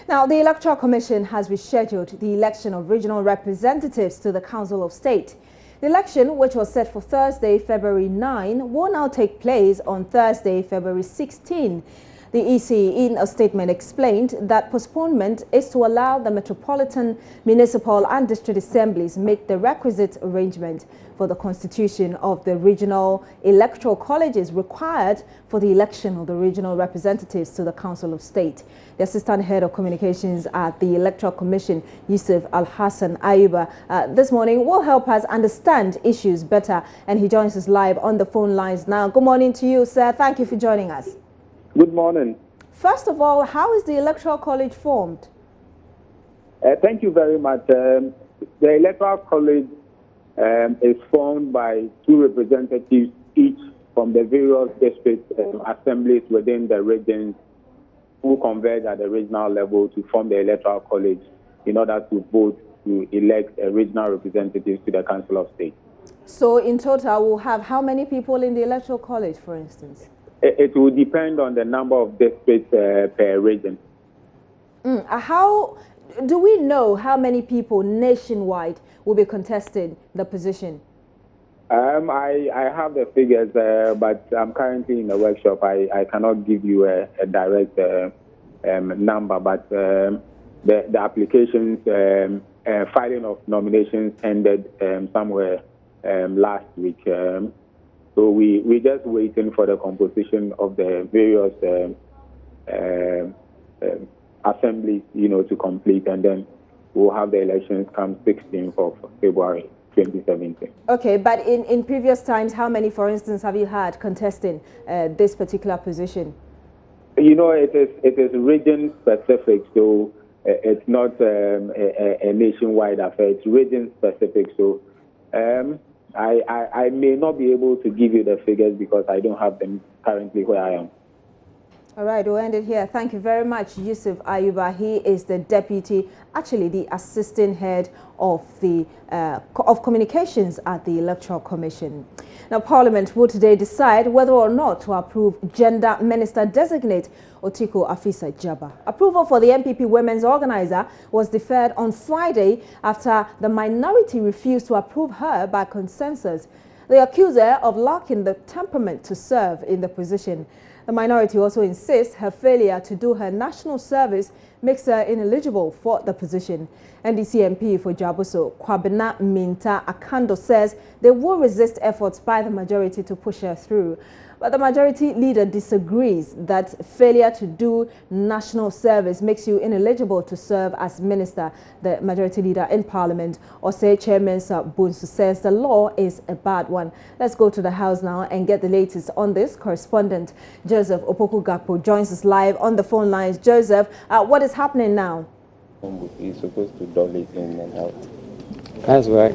Now, the Electoral Commission has rescheduled the election of regional representatives to the Council of State. The election, which was set for Thursday, February 9, will now take place on Thursday, February 16. The EC, in a statement, explained that postponement is to allow the metropolitan, municipal and district assemblies make the requisite arrangement for the constitution of the regional electoral colleges required for the election of the regional representatives to the Council of State. The Assistant Head of Communications at the Electoral Commission, Yusuf Al-Hassan Ayuba, this morning will help us understand issues better, and he joins us live on the phone lines now. Good morning to you, sir. Thank you for joining us. Good morning. First of all, how is the Electoral College formed? Thank you very much. The Electoral College is formed by two representatives each from the various district assemblies within the regions who converge at the regional level to form the Electoral College in order to vote to elect regional representatives to the Council of State. So in total, we'll have how many people in the Electoral College, for instance? It will depend on the number of districts per region. How do we know how many people nationwide will be contesting the position? I have the figures, but I'm currently in a workshop. I cannot give you a direct number, but the applications, filing of nominations ended somewhere last week. So we're just waiting for the composition of the various assemblies, to complete, and then we'll have the elections come 16th of February 2017. Okay, but in previous times, how many, for instance, have you had contesting this particular position? It is region specific, so it's not a nationwide affair. It's region specific, so I may not be able to give you the figures because I don't have them currently where I am. All right, we'll end it here. Thank you very much, Yusuf Ayuba. He is the the assistant head of the of communications at the Electoral Commission. Now, Parliament will today decide whether or not to approve Gender Minister Designate Otiko Afisa Jaba. Approval for the MPP Women's Organizer was deferred on Friday after the minority refused to approve her by consensus. They accuse her of lacking the temperament to serve in the position. The minority also insists her failure to do her national service makes her ineligible for the position. NDC MP for Jabuso, Kwabena Minta Akando, says they will resist efforts by the majority to push her through. But the majority leader disagrees that failure to do national service makes you ineligible to serve as minister. The majority leader in Parliament, Ose Chairman Bunsu, says the law is a bad one. Let's go to the House now and get the latest on this. Correspondent Joseph Opoku Gakpo joins us live on the phone lines. Joseph, what is happening now? He's supposed to dull it in and out. That's right.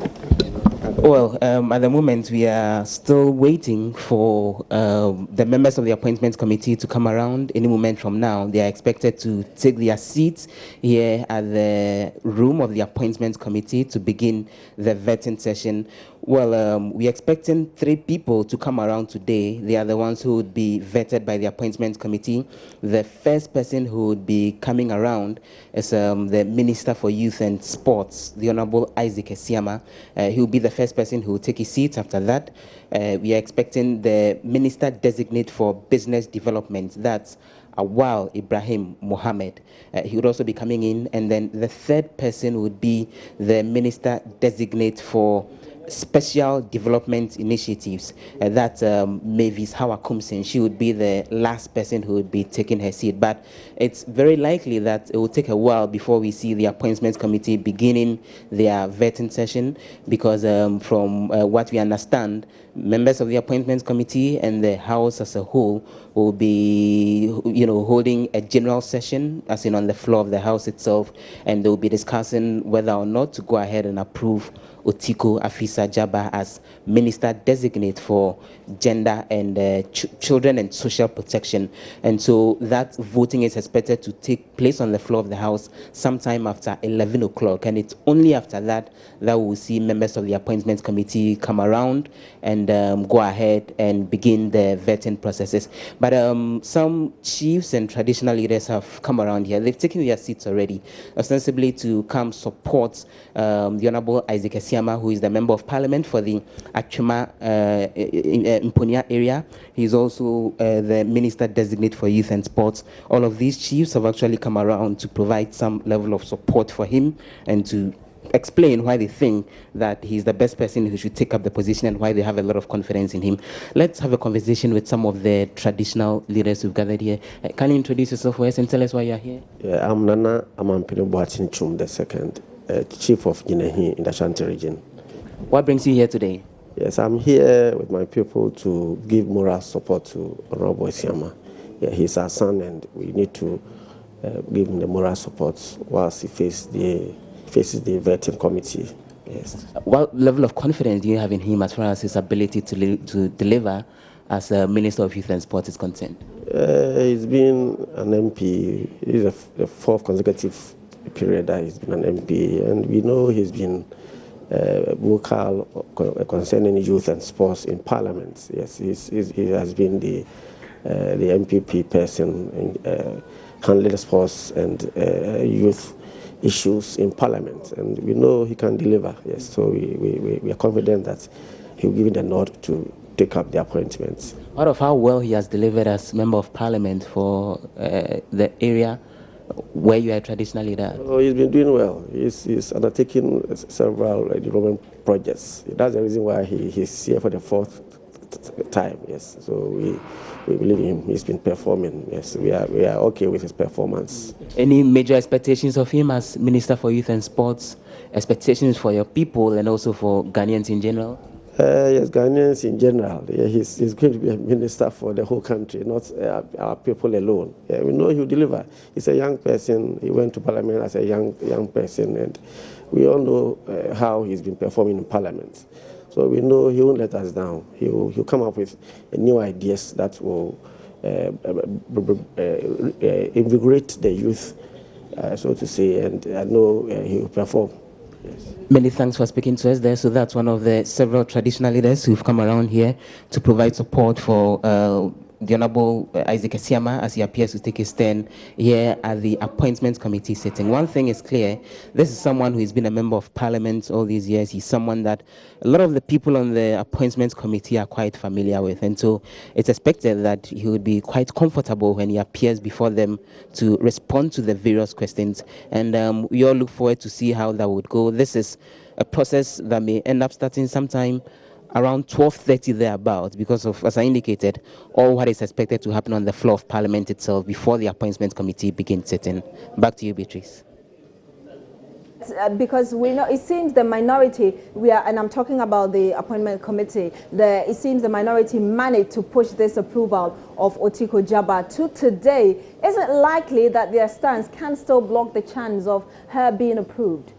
Well, at the moment, we are still waiting for the members of the Appointments Committee to come around. Any moment from now, they are expected to take their seats here at the room of the Appointments Committee to begin the vetting session. Well, we're expecting 3 people to come around today. They are the ones who would be vetted by the Appointments Committee. The first person who would be coming around is the Minister for Youth and Sports, the Honorable Isaac Esiama. He will be the first person who will take his seat. After that, we are expecting the Minister Designate for Business Development, that's Awal Ibrahim Mohammed. He would also be coming in. And then the third person would be the Minister Designate for Special Development Initiatives, that's Mavis Hawakumsen. She would be the last person who would be taking her seat, but it's very likely that it will take a while before we see the Appointments Committee beginning their vetting session, because from what we understand, members of the Appointments Committee and the House as a whole will be, holding a general session, as in on the floor of the House itself, and they will be discussing whether or not to go ahead and approve Otiko Afisa Jaba as Minister Designate for Gender and Children and Social Protection. And so that voting is expected to take place on the floor of the House sometime after 11 o'clock. And it's only after that that we'll see members of the Appointments Committee come around and go ahead and begin the vetting processes. But some chiefs and traditional leaders have come around here. They've taken their seats already, ostensibly to come support the Honorable Isaac Esiama, who is the Member of Parliament for the Achuma Imponia area. He's also the Minister Designate for Youth and Sports. All of these chiefs have actually come around to provide some level of support for him and to explain why they think that he's the best person who should take up the position and why they have a lot of confidence in him. Let's have a conversation with some of the traditional leaders who've gathered here. Can you introduce yourself for us and tell us why you're here? Yeah, I'm Nana Amampino Boachinchum II, Chief of Ginehi in the Ashanti region. What brings you here today? Yes, I'm here with my people to give moral support to Honorable Esiama. Yeah, he's our son and we need to give him the moral support whilst he faces the vetting committee. Yes. What level of confidence do you have in him as far as his ability to deliver as a Minister of Youth and Sport is concerned? He's been an MP. This is the fourth consecutive period that he's been an MP, and we know he's been vocal concerning youth and sports in Parliament. Yes, he has been the MPP person handling sports and youth issues in Parliament, and we know he can deliver. Yes, so we are confident that he will give it the nod to take up the appointments. Out of how well he has delivered as Member of Parliament for the area where you are a traditional leader? Oh, he's been doing well. He's undertaking several development projects. That's the reason why he's here for the fourth time. Yes, so we believe in him. He's been performing. Yes, we are okay with his performance. Any major expectations of him as Minister for Youth and Sports? Expectations for your people and also for Ghanaians in general? Yes, Ghanaians in general. Yeah, he's going to be a minister for the whole country, not our people alone. Yeah, we know he'll deliver. He's a young person. He went to Parliament as a young person, and we all know how he's been performing in Parliament. So we know he won't let us down. He'll come up with new ideas that will invigorate the youth, so to say, and I know he'll perform. Yes. Many thanks for speaking to us there. So that's one of the several traditional leaders who've come around here to provide support for the Honorable Isaac Esiama as he appears to take his stand here at the Appointments Committee sitting. One thing is clear, this is someone who has been a Member of Parliament all these years. He's someone that a lot of the people on the Appointments Committee are quite familiar with, and so it's expected that he would be quite comfortable when he appears before them to respond to the various questions, and we all look forward to see how that would go. This is a process that may end up starting sometime around 12:30 thereabouts, because of, as I indicated, all what is expected to happen on the floor of Parliament itself before the Appointments Committee begins sitting. Back to you, Beatrice. Because we know it seems the minority and I'm talking about the Appointment Committee, it seems the minority managed to push this approval of Otiko Jaba to today. Is it likely that their stance can still block the chance of her being approved?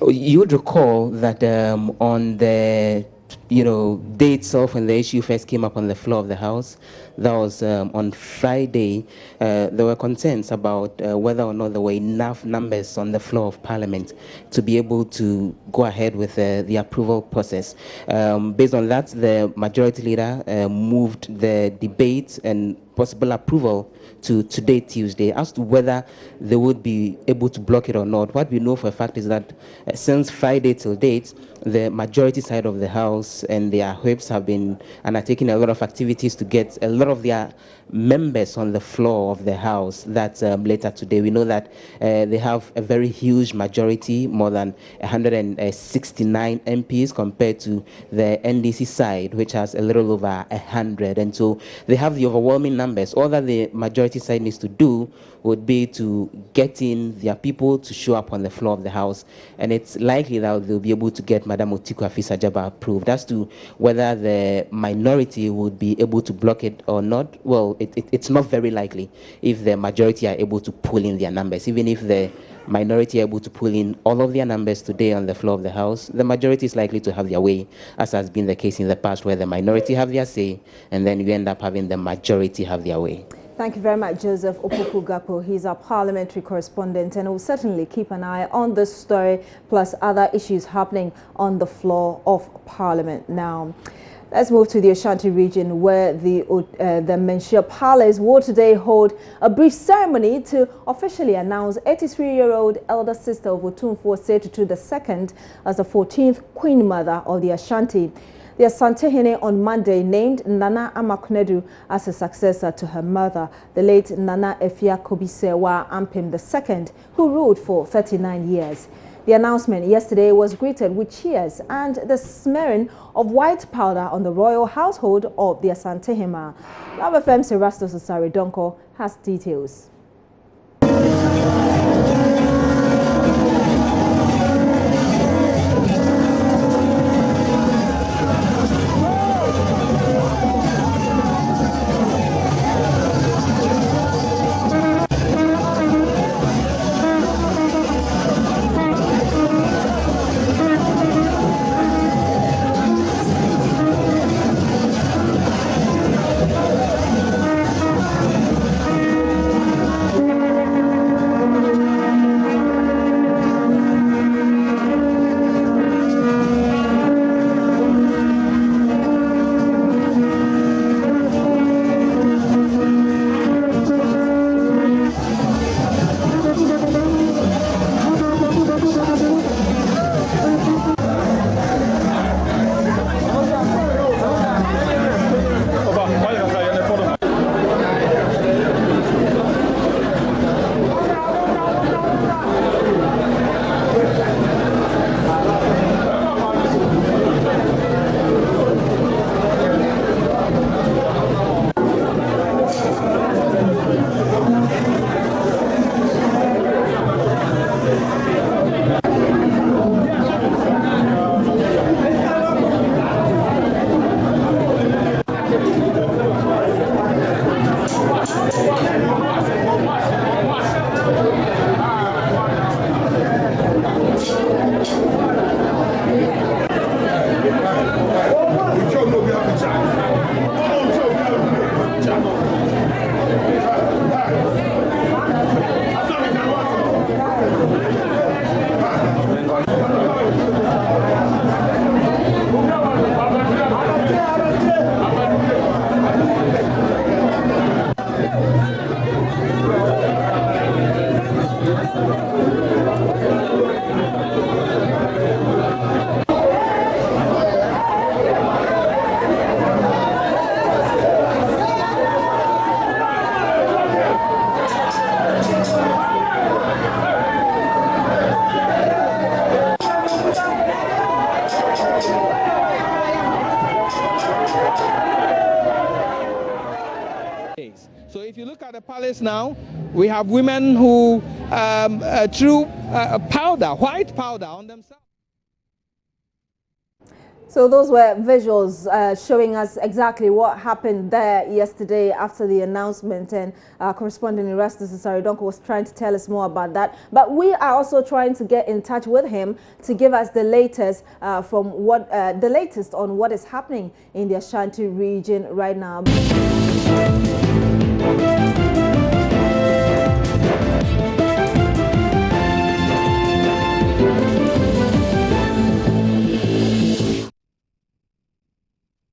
You would recall that on the day itself, when the issue first came up on the floor of the House, that was on Friday, there were concerns about whether or not there were enough numbers on the floor of Parliament to be able to go ahead with the approval process. Based on that, the majority leader moved the debate and possible approval to today, Tuesday. As to whether they would be able to block it or not, what we know for a fact is that since Friday till date, the majority side of the House and their whips have been undertaking a lot of activities to get a lot of their members on the floor of the House. That's later today. We know that they have a very huge majority, more than 169 MPs compared to the NDC side, which has a little over 100. And so they have the overwhelming numbers. All that the majority side needs to do would be to get in their people to show up on the floor of the House, and it's likely that they'll be able to get Madam Otiko Afisa Jaba approved. As to whether the minority would be able to block it or not, well, it's not very likely if the majority are able to pull in their numbers. Even if the minority are able to pull in all of their numbers today on the floor of the House, the majority is likely to have their way, as has been the case in the past, where the minority have their say, and then you end up having the majority have their way. Thank you very much, Joseph Opoku-Gapo. He's our parliamentary correspondent, and we'll certainly keep an eye on this story, plus other issues happening on the floor of Parliament. Now, let's move to the Ashanti region, where the Menchia Palace will today hold a brief ceremony to officially announce 83-year-old elder sister of Otumfuo Setutu II as the 14th Queen Mother of the Ashanti. The Asantehene on Monday named Nana Amakonedu as a successor to her mother, the late Nana Efia Kobisewa Ampim II, who ruled for 39 years. The announcement yesterday was greeted with cheers and the smearing of white powder on the royal household of the Asantehema. Love FM's Erastus Osari Donko has details. So if you look at the palace now, we have women who threw powder, white powder on themselves. So those were visuals showing us exactly what happened there yesterday after the announcement, and correspondent Erastus Saridonko was trying to tell us more about that. But we are also trying to get in touch with him to give us the latest the latest on what is happening in the Ashanti region right now.